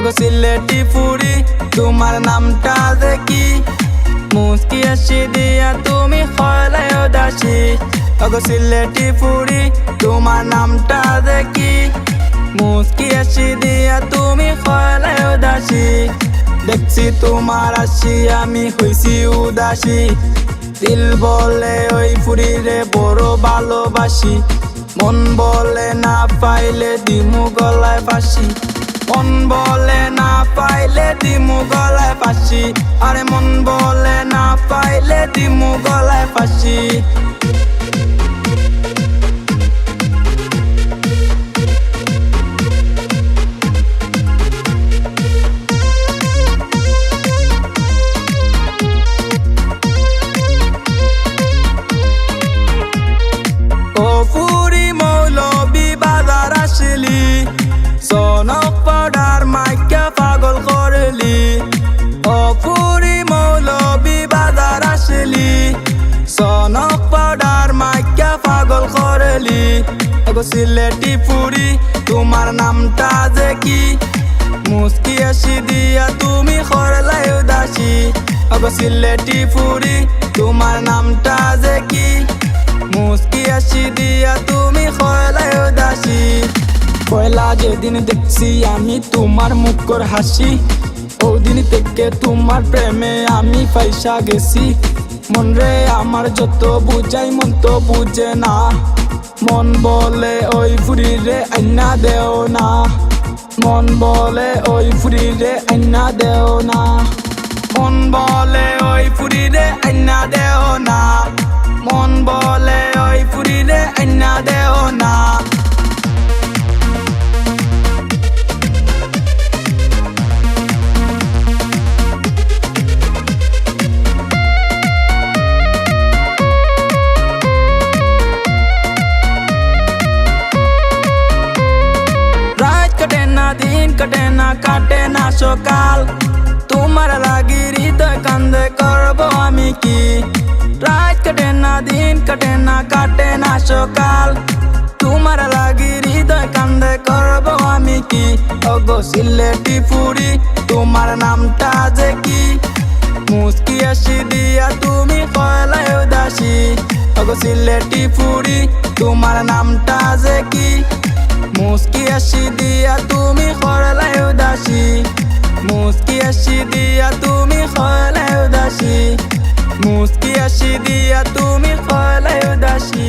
ওগো সিলেটি ফুরি তোমার নামটা দেখি মুস্কি হাসি দিয়া তুমি খয়লায় উদাসী ওগো সিলেটি ফুরি তোমার নামটা দেখি মুস্কি হাসি দিয়া তুমি খয়লায় উদাসী দেখছি তোমার হাসি আমি হইছি উদাসী দিল বলে ওই ফুরিরে বড় ভালোবাসি মন বলে না পাইলে দিমু গলায় ফাঁসি মন বলে না পাইলে দিমু গলায় ফাঁসি আরে মন বলে না পাইলে দিমু গলায় ফাঁসি ও ফুরি মৌলবি বাজার আসলি সনক পাউডার মাইকা পাগল করলি ও ফুরি মৌলবি বাজার আসলি সনক পাউডার মাইকা পাগল করলি ওগো সিলেটি ফুরি তোমার নামটা যে কি মুস্কি হাসি দিয়া তুমি খরলায় উদাসী ওগো সিলেটি ফুরি তোমার নামটা যে কি মুস্কি হাসি দিয়া তুমি খয়লায় উদাসী পয়লা যেদিন দেখছি আমি তোমার মুখর হাসি ওদিন থেকে তোমার প্রেমে আমি পয়সা গেছি মন রে আমার যত বুঝাই মন তো বুঝে না মন বলে ওই ফুরি রে আইনা দেও না মন বলে ওই ফুরি রে আইনা দেও না মন বলে ওই ফুরি রে আইনা দেও না মন বলে ওই ফুরি রে আইনা দেও না রাত কাটে না দিন কাটে না কাটে না সকাল তোমার লাগি হৃদয় কান্দে করবো আমি কি রাত কাটে না দিন কাটে না কাটে না সকাল তোমার লাগি হৃদয় কান্দে করবো আমি কি ওগো সিলেটি ফুরি তোমার নামটা যে কি মুস্কি হাসি দিয়া তুমি খয়লায় উদাসী ওগো সিলেটি ফুরি তোমার নামটা যে কি মুস্কি হাসি দিয়া তুমি খয়লায় উদাসী মুস্কি হাসি দিয়া তুমি খয়লায় উদাসী মুস্কি হাসি দিয়া তুমি খয়লায় উদাসী।